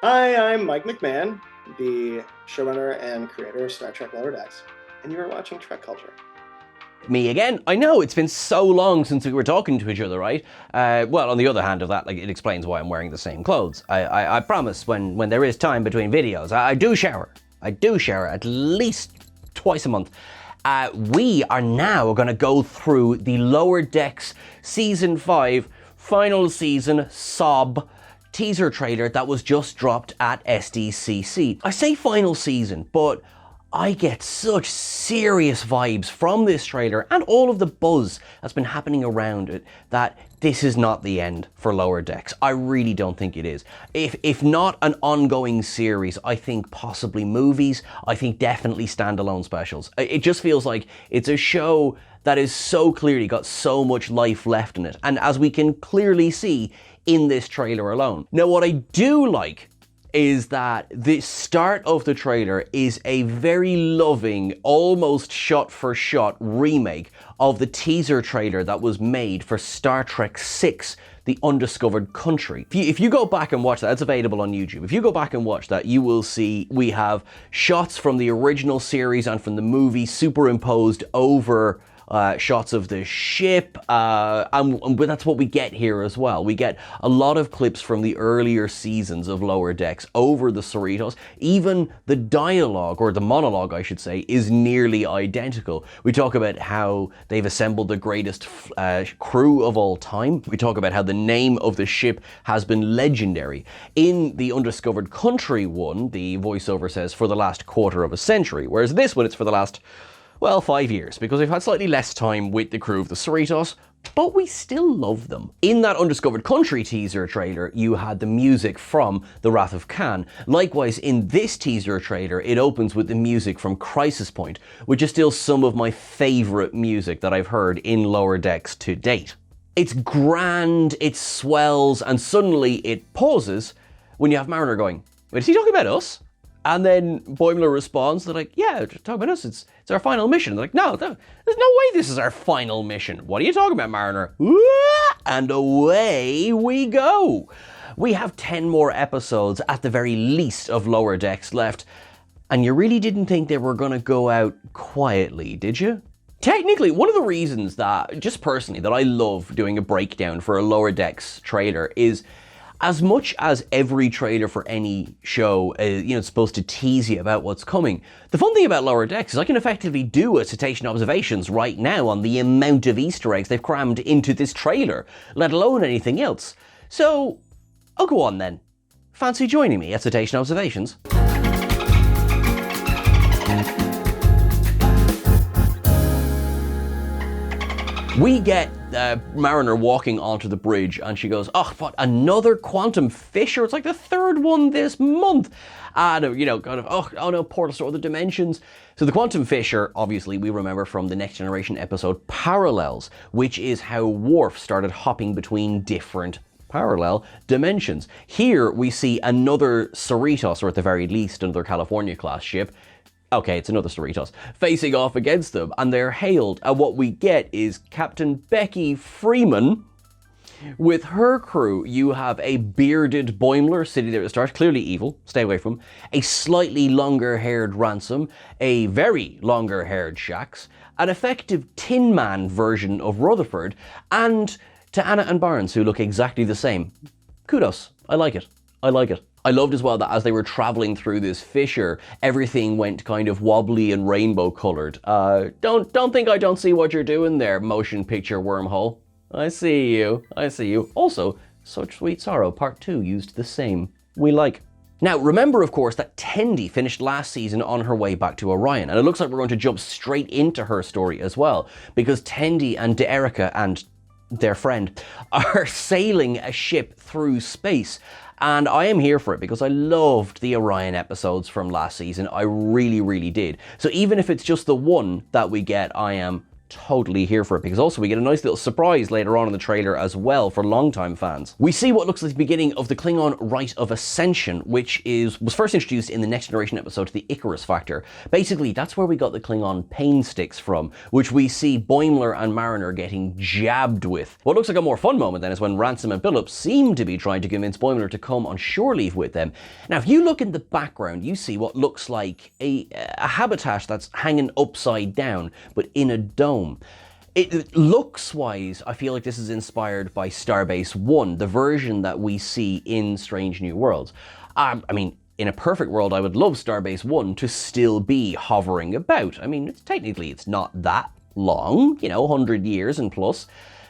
Hi, I'm Mike McMahon, the showrunner and creator of Star Trek Lower Decks, and you are watching Trek Culture. Me again. I know, it's been so long since we were talking to each other, right? Well, on the other hand of that, like, it explains why I'm wearing the same clothes. I promise when there is time between videos, I do shower. I do shower at least twice a month. We are now going to go through the Lower Decks Season 5 final season sob teaser trailer that was just dropped at SDCC. I say final season, but I get such serious vibes from this trailer and all of the buzz that's been happening around it that this is not the end for Lower Decks. I really don't think it is. If not an ongoing series, I think possibly movies. I think definitely standalone specials. It just feels like it's a show that is so clearly got so much life left in it. And as we can clearly see in this trailer alone. Now, what I do like is that the start of the trailer is a very loving, almost shot-for-shot remake of the teaser trailer that was made for Star Trek VI, The Undiscovered Country. If you go back and watch that, it's available on YouTube. If you go back and watch that, you will see we have shots from the original series and from the movie superimposed over shots of the ship, and that's what we get here as well. We get a lot of clips from the earlier seasons of Lower Decks over the Cerritos. Even the dialogue, or the monologue I should say, is nearly identical. We talk about how they've assembled the greatest crew of all time. We talk about how the name of the ship has been legendary. In the Undiscovered Country one, the voiceover says for the last quarter of a century, whereas this one it's for the last, well, 5 years, because we've had slightly less time with the crew of the Cerritos, but we still love them. In that Undiscovered Country teaser trailer, you had the music from The Wrath of Khan. Likewise, in this teaser trailer, it opens with the music from Crisis Point, which is still some of my favorite music that I've heard in Lower Decks to date. It's grand, it swells, and suddenly it pauses when you have Mariner going, "Wait, is he talking about us?" And then Boimler responds, they're like, "Yeah, talk about us, it's our final mission." They're like, "No, there's no way this is our final mission. What are you talking about, Mariner?" And away we go. We have 10 more episodes at the very least of Lower Decks left. And you really didn't think they were gonna go out quietly, did you? Technically, one of the reasons that, just personally, that I love doing a breakdown for a Lower Decks trailer is, as much as every trailer for any show, it's supposed to tease you about what's coming, the fun thing about Lower Decks is I can effectively do a Citation Observations right now on the amount of Easter eggs they've crammed into this trailer, let alone anything else. So, I'll go on then. Fancy joining me at Citation Observations? We get Mariner walking onto the bridge and she goes, "Oh, what, another quantum fissure? It's like the third one this month." And, kind of, oh no, portals to other dimensions. So the quantum fissure, obviously, we remember from the Next Generation episode Parallels, which is how Worf started hopping between different parallel dimensions. Here we see another Cerritos, or at the very least another California class ship. Okay, it's another Cerritos, facing off against them, and they're hailed. And what we get is Captain Becky Freeman. With her crew, you have a bearded Boimler sitting there at the start, clearly evil, stay away from him. A slightly longer-haired Ransom, a very longer-haired Shax, an effective Tin Man version of Rutherford, and T'Ana and Barnes, who look exactly the same. Kudos. I like it. I like it. I loved as well that as they were traveling through this fissure, everything went kind of wobbly and rainbow colored. Don't think I don't see what you're doing there, motion picture wormhole. I see you. I see you. Also, Such Sweet Sorrow Part 2 used the same. We like. Now, remember, of course, that Tendi finished last season on her way back to Orion, and it looks like we're going to jump straight into her story as well, because Tendi and D'Erica and their friend are sailing a ship through space. And I am here for it because I loved the Orion episodes from last season. I really, really did. So even if it's just the one that we get, I am totally here for it, because also we get a nice little surprise later on in the trailer as well for longtime fans. We see what looks like the beginning of the Klingon Rite of Ascension, which was first introduced in the Next Generation episode, The Icarus Factor. Basically, that's where we got the Klingon pain sticks from, which we see Boimler and Mariner getting jabbed with. What looks like a more fun moment then is when Ransom and Billups seem to be trying to convince Boimler to come on shore leave with them. Now, if you look in the background, you see what looks like a habitat that's hanging upside down, but in a dome. Looks-wise, I feel like this is inspired by Starbase 1, the version that we see in Strange New Worlds. I mean, in a perfect world, I would love Starbase 1 to still be hovering about. I mean, technically, it's not that long, 100 years and plus.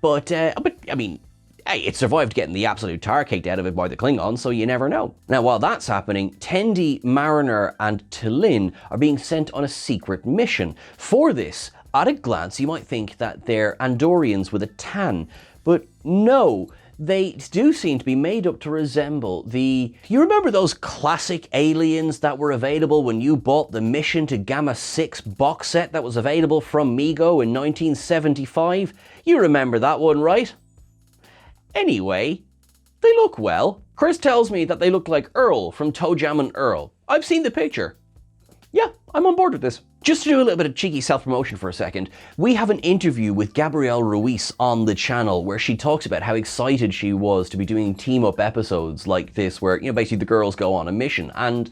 But I mean, hey, it survived getting the absolute tar kicked out of it by the Klingons, so you never know. Now, while that's happening, Tendi, Mariner, and T'Lyn are being sent on a secret mission. For this, at a glance, you might think that they're Andorians with a tan, but no, they do seem to be made up to resemble you remember those classic aliens that were available when you bought the Mission to Gamma 6 box set that was available from Mego in 1975? You remember that one, right? Anyway, they look well. Chris tells me that they look like Earl from ToeJam and Earl. I've seen the picture. Yeah, I'm on board with this. Just to do a little bit of cheeky self-promotion for a second, we have an interview with Gabrielle Ruiz on the channel where she talks about how excited she was to be doing team-up episodes like this where, basically the girls go on a mission. And,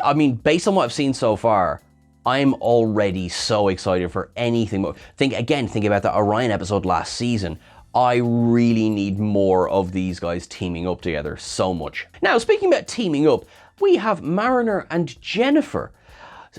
I mean, based on what I've seen so far, I'm already so excited for anything more. Think about that Orion episode last season. I really need more of these guys teaming up together so much. Now, speaking about teaming up, we have Mariner and Jennifer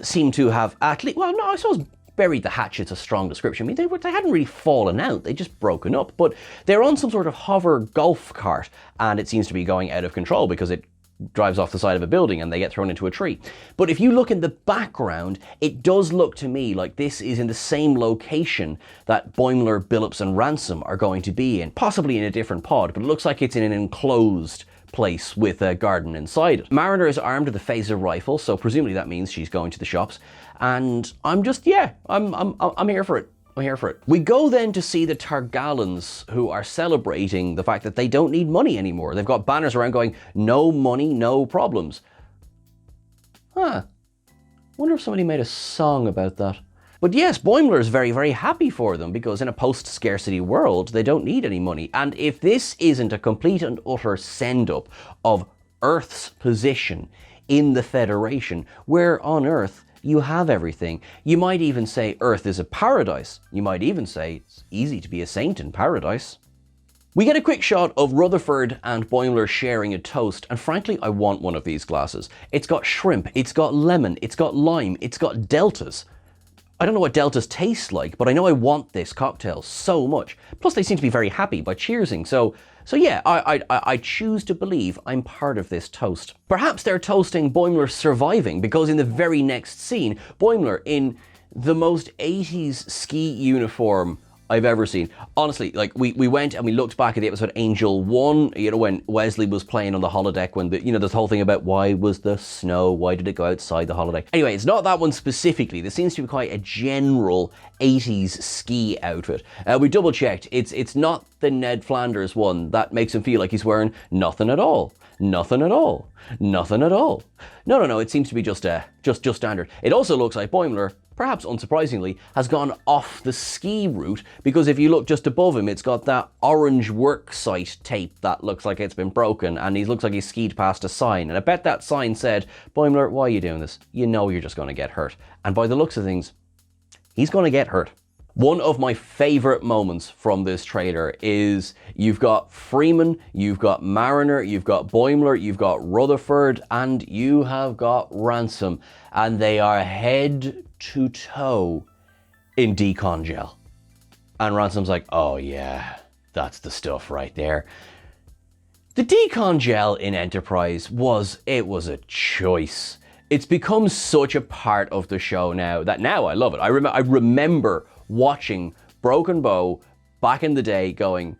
seem to have at least, well, no, I suppose buried the hatchet's a strong description. I mean, they hadn't really fallen out, they just broken up, but they're on some sort of hover golf cart, and it seems to be going out of control because it drives off the side of a building and they get thrown into a tree. But if you look in the background, it does look to me like this is in the same location that Boimler, Billups, and Ransom are going to be in, possibly in a different pod, but it looks like it's in an enclosed place with a garden inside it. Mariner is armed with a phaser rifle, so presumably that means she's going to the shops. And I'm here for it. I'm here for it. We go then to see the Targallans, who are celebrating the fact that they don't need money anymore. They've got banners around going, "No money, no problems." Wonder if somebody made a song about that. But yes, Boimler is very, very happy for them because in a post-scarcity world, they don't need any money. And if this isn't a complete and utter send-up of Earth's position in the Federation, where on Earth you have everything. You might even say Earth is a paradise. You might even say it's easy to be a saint in paradise. We get a quick shot of Rutherford and Boimler sharing a toast, and frankly, I want one of these glasses. It's got shrimp, it's got lemon, it's got lime, it's got deltas. I don't know what deltas taste like, but I know I want this cocktail so much. Plus, they seem to be very happy by cheersing, so yeah, I choose to believe I'm part of this toast. Perhaps they're toasting Boimler surviving, because in the very next scene, Boimler in the most 80s ski uniform I've ever seen. Honestly, like we went and we looked back at the episode Angel 1, when Wesley was playing on the holodeck, when this whole thing about why was the snow, why did it go outside the holodeck? Anyway, it's not that one specifically. This seems to be quite a general 80s ski outfit. We double checked. It's not the Ned Flanders one that makes him feel like he's wearing nothing at all. Nothing at all. Nothing at all. No, it seems to be just standard. It also looks like Boimler, perhaps unsurprisingly, has gone off the ski route, because if you look just above him, it's got that orange work site tape that looks like it's been broken, and he looks like he's skied past a sign. And I bet that sign said, "Boimler, why are you doing this? You know you're just going to get hurt." And by the looks of things, he's going to get hurt. One of my favorite moments from this trailer is you've got Freeman, you've got Mariner, you've got Boimler, you've got Rutherford, and you have got Ransom, and they are head to toe in decon gel. And Ransom's like, "Oh yeah, that's the stuff right there." The decon gel in Enterprise was a choice. It's become such a part of the show now that now I love it. I remember watching Broken Bow back in the day going,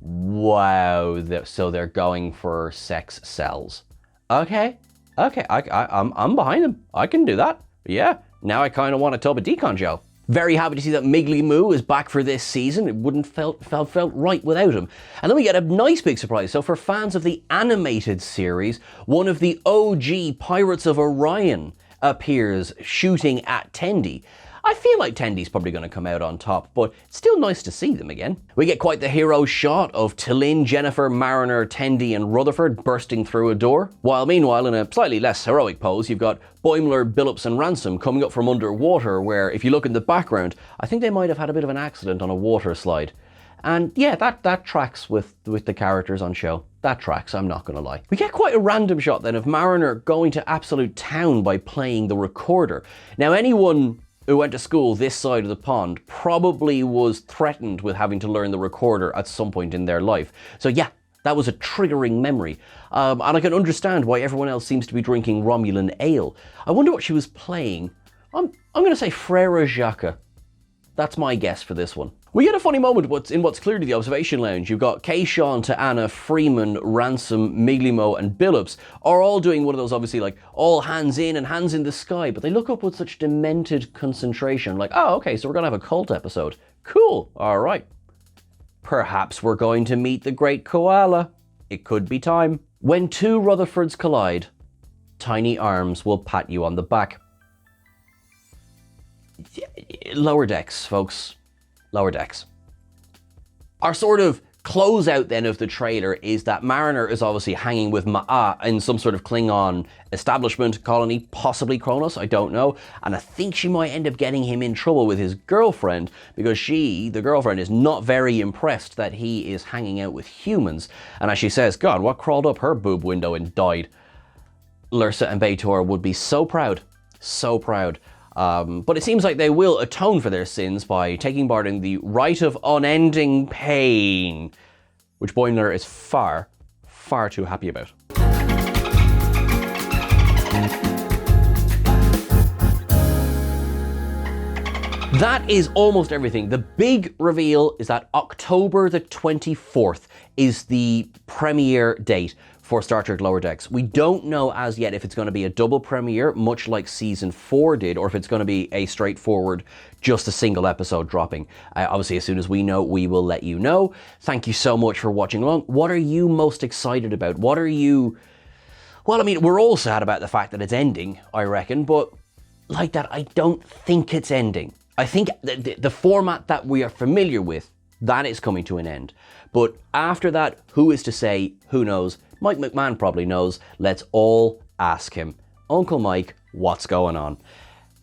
wow, so they're going for sex cells. Okay, I'm behind them. I can do that. Yeah, now I kind of want a tub of decon gel. Very happy to see that Miggly Moo is back for this season. It wouldn't felt right without him. And then we get a nice big surprise. So for fans of the animated series, one of the OG Pirates of Orion appears shooting at Tendi. I feel like Tendy's probably going to come out on top, but it's still nice to see them again. We get quite the hero shot of T'Lyn, Jennifer, Mariner, Tendi and Rutherford bursting through a door. While meanwhile, in a slightly less heroic pose, you've got Boimler, Billups and Ransom coming up from underwater, where if you look in the background, I think they might have had a bit of an accident on a water slide. And yeah, that tracks with the characters on show. That tracks, I'm not gonna lie. We get quite a random shot then of Mariner going to absolute town by playing the recorder. Now anyone who went to school this side of the pond probably was threatened with having to learn the recorder at some point in their life. So yeah, that was a triggering memory. And I can understand why everyone else seems to be drinking Romulan ale. I wonder what she was playing. I'm gonna say Frere Jacques. That's my guess for this one. We get a funny moment in what's clearly the observation lounge. You've got Kayshawn, T'Ana, Freeman, Ransom, Miggly Mo and Billups are all doing one of those obviously like all hands in and hands in the sky, but they look up with such demented concentration like, oh, okay, so we're gonna have a cult episode. Cool, all right. Perhaps we're going to meet the great koala. It could be time. When two Rutherfords collide, tiny arms will pat you on the back. Lower decks, folks. Lower decks. Our sort of closeout then of the trailer is that Mariner is obviously hanging with Ma'a in some sort of Klingon establishment colony, possibly Kronos, I don't know. And I think she might end up getting him in trouble with his girlfriend because the girlfriend, is not very impressed that he is hanging out with humans. And as she says, God, what crawled up her boob window and died? Lursa and B'Etor would be so proud. So proud. But it seems like they will atone for their sins by taking part in the Rite of Unending Pain, which Boimler is far, far too happy about. That is almost everything. The big reveal is that October the 24th is the premiere date for Star Trek Lower Decks. We don't know as yet if it's going to be a double premiere, much like season 4 did, or if it's going to be a straightforward, just a single episode dropping. Obviously, as soon as we know, we will let you know. Thank you so much for watching along. What are you most excited about? What are you... Well, I mean, we're all sad about the fact that it's ending, I reckon, but like that, I don't think it's ending. I think the format that we are familiar with, that is coming to an end. But after that, who is to say? Who knows? Mike McMahon probably knows. Let's all ask him. Uncle Mike, what's going on?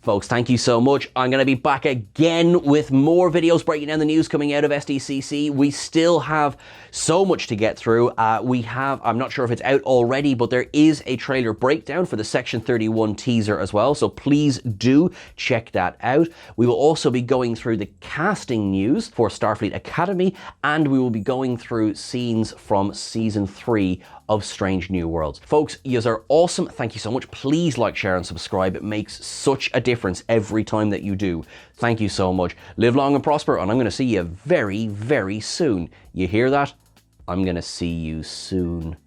Folks, thank you so much. I'm going to be back again with more videos breaking down the news coming out of SDCC. We still have so much to get through. I'm not sure if it's out already, but there is a trailer breakdown for the Section 31 teaser as well. So please do check that out. We will also be going through the casting news for Starfleet Academy, and we will be going through scenes from season 3 of Strange New Worlds. Folks, yous are awesome. Thank you so much. Please like, share, and subscribe. It makes such a difference every time that you do. Thank you so much. Live long and prosper, and I'm going to see you very, very soon. You hear that? I'm going to see you soon.